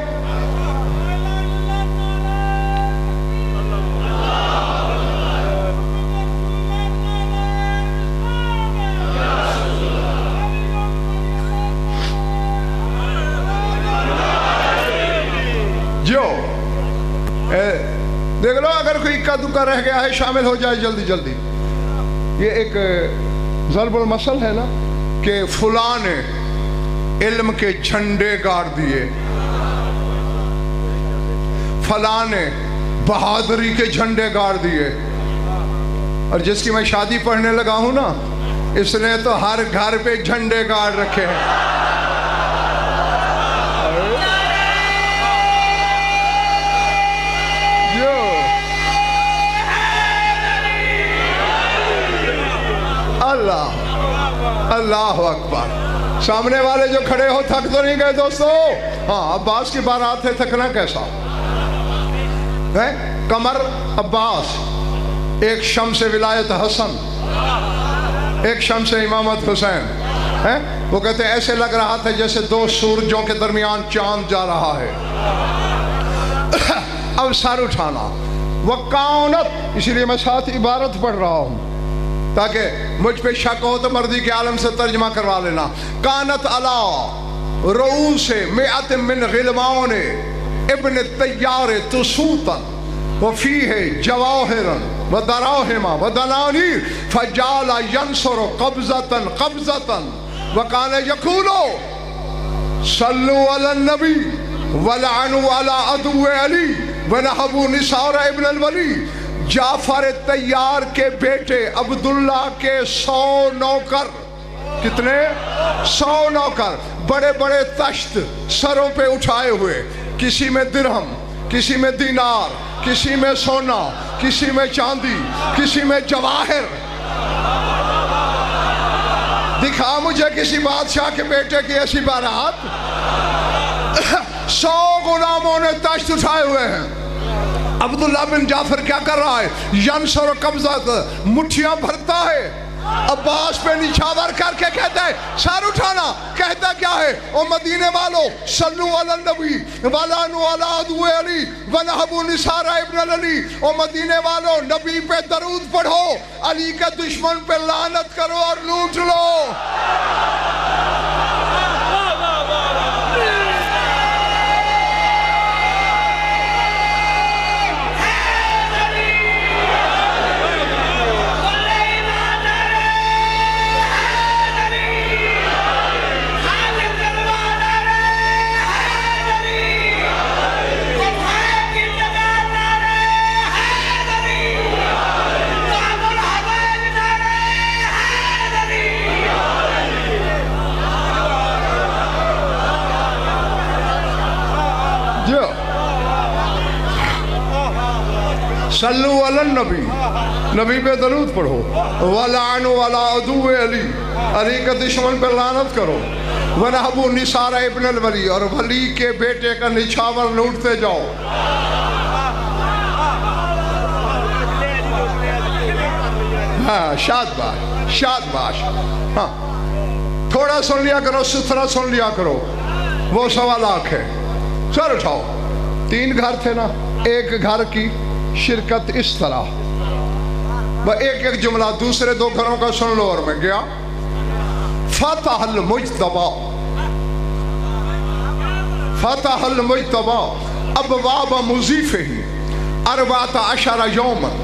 देख लो, अगर कोई इक्का दुक्का रह गया है शामिल हो जाए जल्दी जल्दी। ये एक ज़रबुल मसल है ना कि फलां ने इल्म के झंडे गाड़ दिए, फलां ने बहादुरी के झंडे गाड़ दिए। और जिसकी मैं शादी पढ़ने लगा हूं ना, इसने तो हर घर पे झंडे गाड़ रखे हैं। अल्लाह अल्लाह अकबर। सामने वाले जो खड़े हो थक तो नहीं गए दोस्तों? हाँ, अब्बास की बारात है, थकना कैसा है? कमर अब्बास, एक शम्स विलायत हसन, एक शम्स इमामत हुसैन है। वो कहते हैं ऐसे लग रहा था जैसे दो सूरजों के दरमियान चांद जा रहा है। अब सर उठाना वकाउनत, इसलिए मैं साथ इबारत पढ़ रहा हूं ताकि मुझ पे शक हो तो मर्दी के आलम से तर्जमा करवा लेना। कानत अला रूह से मिअत मिन गिलमान इब्न तैयार तुसूतन वफी है जवाहिरन व दराहिमा व दनानीर फजाला यंसुर कब्जतन कब्जतन व कान यकूलो सल्लु अला नबी वलअनु अला अदु अली व नहबु निसार इब्न अल वली। जाफर तैयार के बेटे अब्दुल्ला के 100 नौकर, कितने? 100 नौकर, बड़े बड़े तश्त सरों पे उठाए हुए, किसी में दिरहम, किसी में दीनार, किसी में सोना, किसी में चांदी, किसी में जवाहिर। दिखा मुझे किसी बादशाह के बेटे की ऐसी बारात। 100 गुलामों ने तश्त उठाए हुए हैं। अब्दुल्ला बिन जाफर क्या कर रहा है? यंसुर कब्ज़त, मुट्ठियां भरता है, अब्बास पे निछावर करके कहता है सर उठाना। कहता क्या है? ओ मदीने वालों, सल्लु अला नबी वलानु अला अदु अली व नहबु निसार इब्न अली। ओ मदीने वालों, नबी पे दरूद पढ़ो, अली के दुश्मन पे लानत करो और लूट लो। सल्लु अला नबी, नबी पे दरूद पढ़ो, वलानु अला अदु अली, अली के दुश्मन पे लानत करो, वनहबु निसार इब्न अल वली, और वली के बेटे का निछावर लूटते जाओ। हाँ, शाबाश शाबाश। हाँ, थोड़ा सुन लिया करो, सुथरा सुन लिया करो। वो 1.25 लाख है। सर उठाओ। 3 घर थे ना, एक घर की शिरकत इस तरह, वह एक एक जुमला दूसरे 2 घरों का सुन लो और मैं गया। फतहल मुज्तबा, फतहल मुज्तबा अबवाब मुज़ीफ़िही अरबात अशर यौमन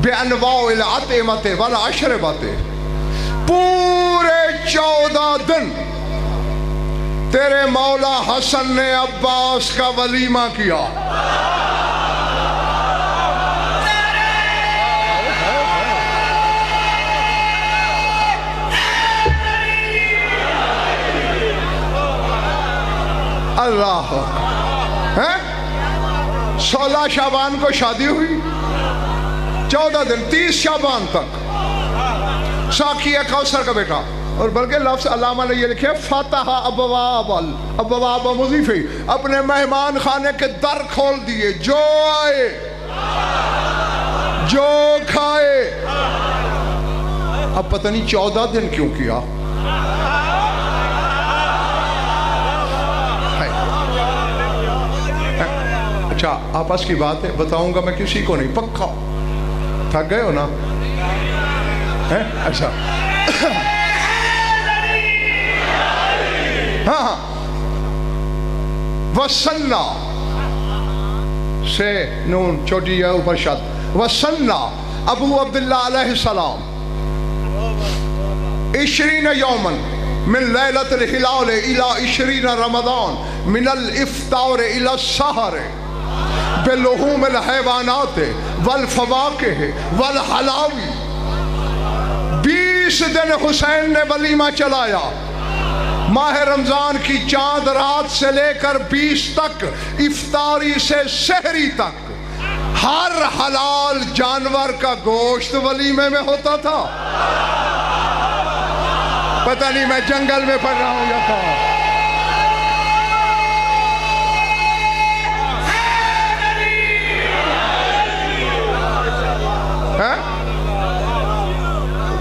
बेअनवाइल अतमत वल अशरबत। पूरे 14 दिन तेरे मौला हसन ने अब्बास का वलीमा किया। अल्लाह है। 16 शाबान को शादी हुई, 14 दिन 30 शाबान तक साकिया कौसर का बेटा। और बल्कि लफ्ज़ अल्लामा ने ये लिखे फतह अबवाब मुज़ीफ़ी, अपने मेहमान खाने के दर खोल दिए, जो आए जो खाए। अब पता नहीं 14 दिन क्यों किया। अच्छा, आपस की बात है, बताऊंगा मैं किसी को नहीं, पक्का। थक गए हो ना? है अच्छा। हाँ हाँ, वसल्ला से नून छोटी है ऊपर शद। वसन्ना अबू अब्दुल्ला अलैहिस्सलाम इशरीन यौमन मिन लैलतिल हिलाल इला इशरीन रमदान मिनल इफ्तार इला सहर बिलुहूमिल हैवानात वल फवाकिह वल हलावी। 20 दिन हुसैन ने वलीमा चलाया। माह रमजान की चांद रात से लेकर 20 तक, इफ्तारी से सहरी तक हर हलाल जानवर का गोश्त वलीमे में होता था। पता नहीं मैं जंगल में पढ़ रहा हूं या कहां।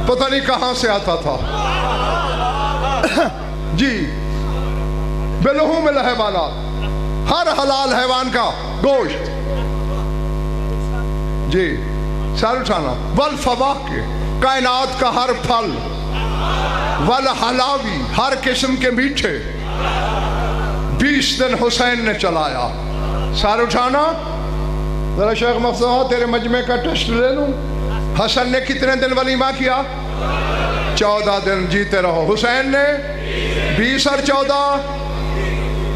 पता नहीं कहां से आता था जी। बिलुहूमिल हैवानात, हर हलाल हैवान का गोश्त जी। सर उठाना। वल फवाकिह, कायनात का हर फल। वल हलावी, हर किस्म के मीठे। 20 दिन हुसैन ने चलाया। सर उठाना। जरा शेख मफसूहा तेरे मजमे का टेस्ट ले लूं। हसन ने कितने दिन वलीमा किया? 14 दिन। जीते रहो। हुसैन ने 20 और 14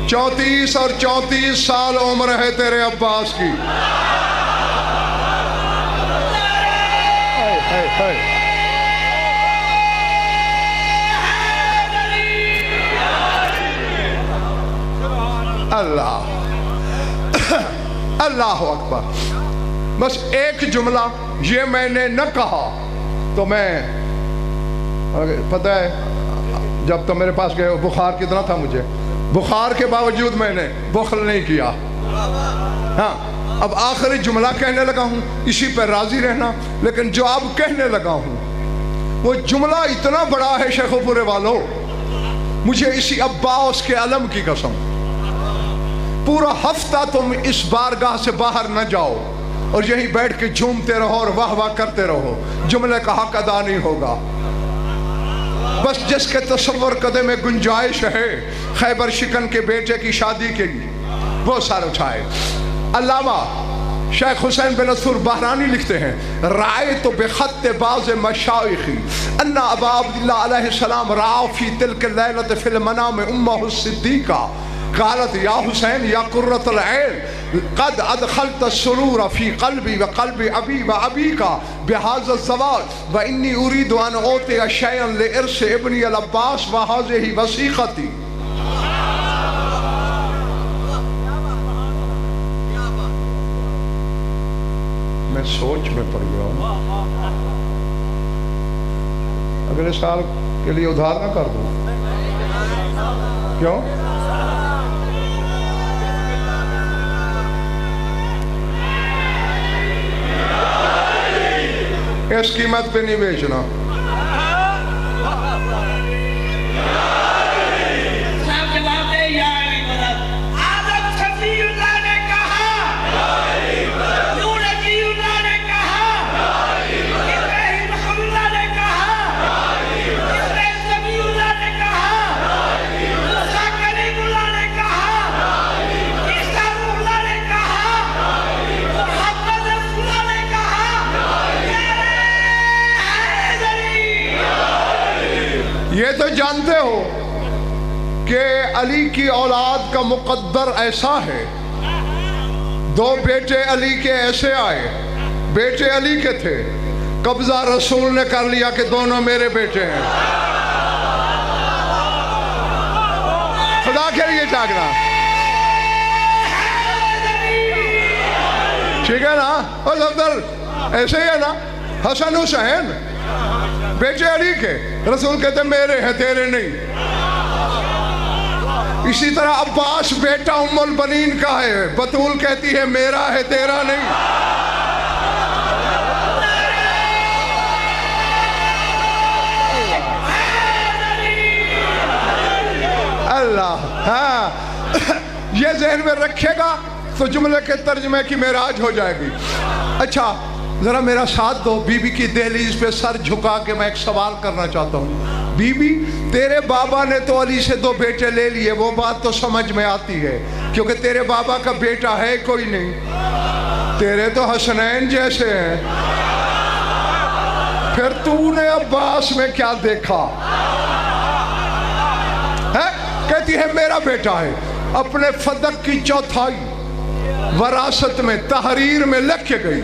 34 और 34 साल उम्र है तेरे अब्बास की। अल्लाह अल्लाह अकबर। बस एक जुमला ये मैंने न कहा तो मैं, पता है जब तो मेरे पास गए बुखार कितना था मुझे, बुखार के बावजूद मैंने बुखल नहीं किया। हाँ, अब आखिरी जुमला कहने लगा हूँ, इसी पर राजी रहना। लेकिन जो अब कहने लगा हूँ वो जुमला इतना बड़ा है शेखोपुरे वालों, मुझे इसी अब्बास के अलम की कसम, पूरा हफ्ता तुम इस बारगाह से बाहर न जाओ और यहीं बैठ के झूमते रहो और वाह वाह करते रहो, जुमले का हक अदा नहीं होगा। बस जिसके तसव्वुर कदे में गुंजाइश है खैबर शिकन के बेटे की शादी के लिए, वो सर उठाए। अल्लामा शेख हुसैन बिन नसूर बहरानी लिखते हैं, राय तो बेखत बाज़ मशाइखी अन्ना अबा अब्दुल्ला अलैहिस्सलाम राअ फी तिल्क लैलत फिल मनाम उम्महु सिद्दीका क़ालत या हुसैन या कुर्रतुल ऐन क़द अदखलत सुरूर फी क़ल्बी व क़ल्बी अबी व अबीका बिहाज़ा ज़वाज व इन्नी उरीदु अन औतिया शयअन लिइर्स इब्नी अल अब्बास व हाज़िही वसीक़ती। मैं सोच में पड़ गया हूँ। अगले साल के लिए उधार ना कर दूं? क्यों? इस कीमत पे नहीं बेचना। ये तो जानते हो कि अली की औलाद का मुकद्दर ऐसा है, 2 बेटे अली के ऐसे आए, बेटे अली के थे, कब्जा रसूल ने कर लिया कि दोनों मेरे बेटे हैं। खुदा के लिए जागना, ठीक है ना? और सफदर ऐसे ही है ना, हसन हुसैन बेटे अली के, रसूल कहते मेरे हैं तेरे नहीं। इसी तरह अब्बास बेटा उम्मुल बनीन का है, बतूल कहती है मेरा है तेरा नहीं। अल्लाह, हाँ ये जहन में रखेगा तो जुमले के तर्जमे की मेराज हो जाएगी। अच्छा जरा मेरा साथ दो, बीबी की दहलीज पे सर झुका के मैं एक सवाल करना चाहता हूँ। बीबी तेरे बाबा ने तो अली से 2 बेटे ले लिए, वो बात तो समझ में आती है, क्योंकि तेरे बाबा का बेटा है कोई नहीं, तेरे तो हसनैन जैसे हैं। फिर तूने अब्बास में क्या देखा है? कहती है मेरा बेटा है। अपने फदक की चौथाई वरासत में तहरीर में लिख के गई।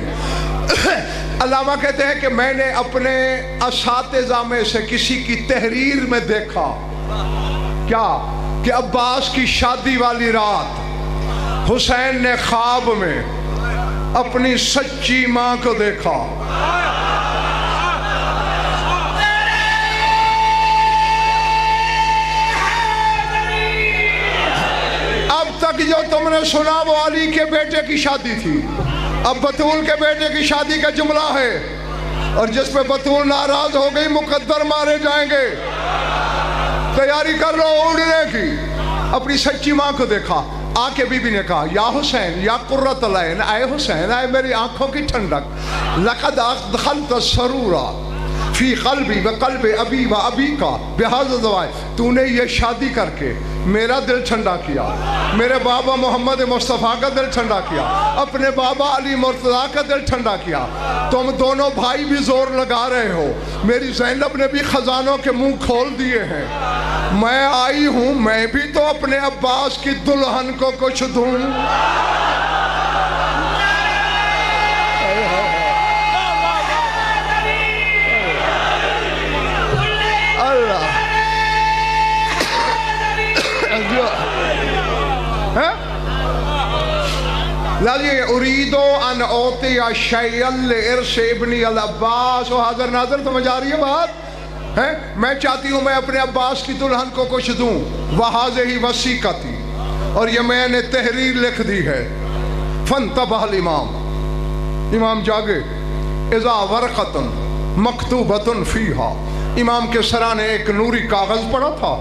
अल्लामा कहते हैं कि मैंने अपने असातिज़ा में से किसी की तहरीर में देखा क्या कि अब्बास की शादी वाली रात हुसैन ने ख्वाब में अपनी सच्ची मां को देखा। अब तक जो तुमने सुना वो अली के बेटे की शादी थी, अब बतूल के बेटे की शादी का जुमला है, और जिस पे बतूल नाराज हो गई मुकद्दर मारे जाएंगे। तैयारी कर लो उड़ने की। अपनी सच्ची मां को देखा। आके बीबी ने कहा या हुसैन या कुर्रतुल ऐन, आए हुसैन, आए मेरी आंखों की ठंडक, लक़द दख़लत सरूरा फी क़ल्बी व क़ल्बि अबी व अबी का बिहाज़ा दवाए। तूने ये शादी करके मेरा दिल ठंडा किया, मेरे बाबा मोहम्मद मुस्तफ़ा का दिल ठंडा किया, अपने बाबा अली मुर्तज़ा का दिल ठंडा किया। तुम दोनों भाई भी जोर लगा रहे हो, मेरी ज़ैनब ने भी खजानों के मुंह खोल दिए हैं। मैं आई हूं, मैं भी तो अपने अब्बास की दुल्हन को कुछ दूं। लाजिए उरीदो अन ओतिया शैयल इर्श इब्नी अल अब्बास। हाज़िर नाज़िर समझ आ रही है बात है? मैं चाहती हूँ मैं अपने अब्बास की दुल्हन को कुछ दूँ। वहाज़े ही वसीक़ती, और ये मैंने तहरीर लिख दी है। फ़न्तबहल इमाम, इमाम जागे। इज़ा वरक़तुन मकतूबतुन फ़ीहा, इमाम के सरा ने एक नूरी कागज़ पढ़ा था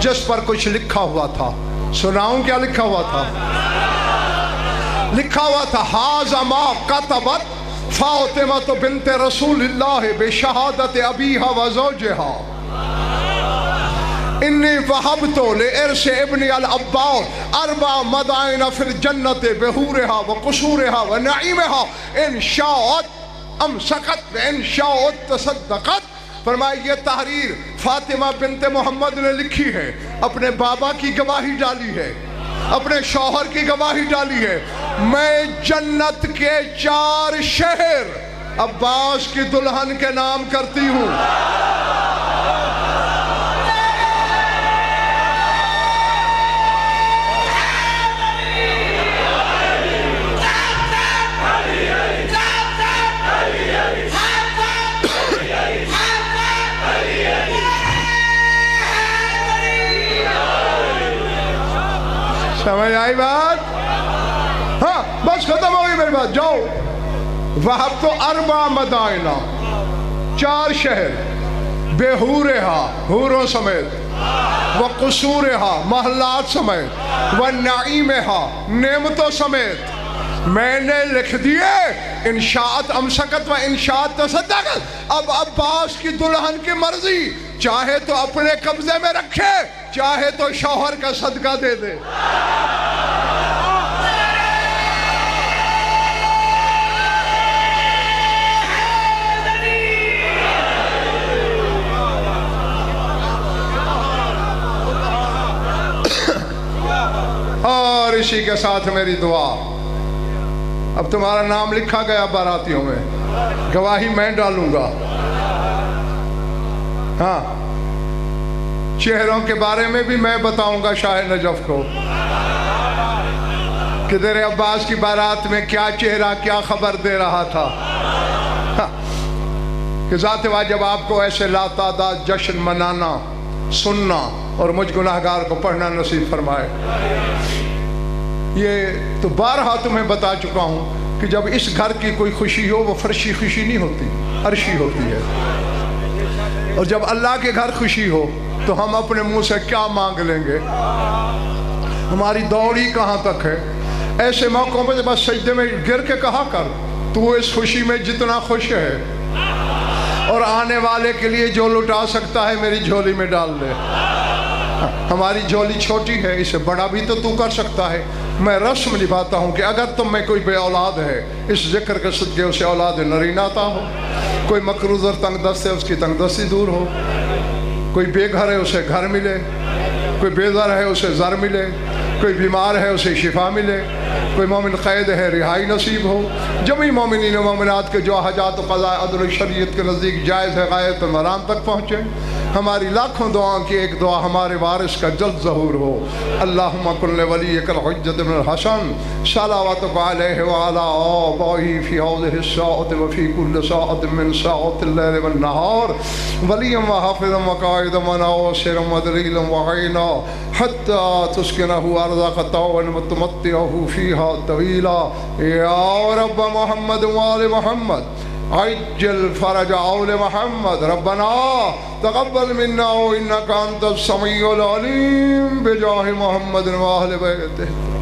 जिस पर कुछ लिखा हुआ था। सुनाऊं क्या लिखा हुआ था? लिखा हुआ था हाज़ा मा कतबत फ़ातिमा बिन्त रसूलिल्लाह बिशहादत अबीहा व ज़ौजिहा इन्नी वहबतु लिइर्श इब्नी अल अब्बास अर्बा मदाइन फिल जन्नत बिहूरिहा व कुसूरिहा व नईमिहा इन शाअत अमसकत व इन शाअत तसद्दक़त। फरमाया ये तहरीर फातिमा बिन्ते मोहम्मद ने लिखी है, अपने बाबा की गवाही डाली है, अपने शौहर की गवाही डाली है। मैं जन्नत के 4 शहर अब्बास की दुल्हन के नाम करती हूँ। समझ आई बात? हाँ बस खत्म हो गई मेरी बात। जाओ। वहां तो अरबा मदाइना, 4 शहर, बेहूरेहा, हूरों समेत, व कुसूरेहा, महलात समेत, व नईमेहा, नेमतों समेत मैंने लिख दिए। इंशाअत अमसकत व इंशाअत तसद्दक़त। अब अब्बास की दुल्हन की मर्जी, चाहे तो अपने कब्जे में रखे, चाहे तो शौहर का सदका दे दे। और इसी के साथ मेरी दुआ, अब तुम्हारा नाम लिखा गया बारातियों में, गवाही मैं डालूंगा। हाँ, चेहरों के बारे में भी मैं बताऊंगा शाह नजफ को कि तेरे अब्बास की बारात में क्या चेहरा क्या खबर दे रहा था। हाँ, कि ज़ात वाजिब आपको ऐसे लातादाद जश्न मनाना, सुनना और मुझ गुनाहगार को पढ़ना नसीब फरमाए। ये तो बारहा तुम्हें बता चुका हूँ कि जब इस घर की कोई खुशी हो वो फर्शी खुशी नहीं होती, अर्शी होती है। और जब अल्लाह के घर खुशी हो तो हम अपने मुंह से क्या मांग लेंगे? हमारी दौड़ी कहाँ तक है? ऐसे मौक़ों पर बस सजदे में गिर के कहा कर, तू इस खुशी में जितना खुश है और आने वाले के लिए जो लुटा सकता है मेरी झोली में डाल दे। हमारी झोली छोटी है, इसे बड़ा भी तो तू कर सकता है। मैं रस्म निभाता हूँ कि अगर तुम में कोई बे औलाद है, इस जिक्र के सदके उसे औलाद नरीनाता हो। कोई मकरूज और तंगदस्त है, उसकी तंगदस्ती दूर हो। कोई बेघर है, उसे घर मिले। कोई बेज़र है, उसे ज़र मिले। कोई बीमार है, उसे शिफा मिले। कोई मोमिन क़ैद है, रिहाई नसीब हो। जमी मोमिनीन मोमिनात के जो हजात क़ज़ा अदल शरीयत के नज़दीक जायज़ है, गायत मराम तक पहुँचे। हमारी लाखों दुआओं की एक दुआ हमारे वारिस का जल्द ज़हूर हो। अल्लाहुम्मा कुल्ले वलियकल हुज्जत इब्नुल हसन सलावतुक अलैहि व अला आबाही फी हाज़िहि स्साअति व फी कुल्लि साअतिन मिन साअतिल लैल वन नहार वलियम व हाफ़िज़म व क़ाइदम व नासिरम व दलीलन व ऐना हत्ता तुस्किनहु अर्ज़क तौअन मुतमत्तिअहु फ़ीहा तवीला या रब्ब मुहम्मद व आले मुहम्मद अज्जल फरज औल मोहम्मद रब्बना तक़ब्बल मिन्ना इन्नका अंतस समीउल अलीम बिजाहि मोहम्मद व अहले बैतिह।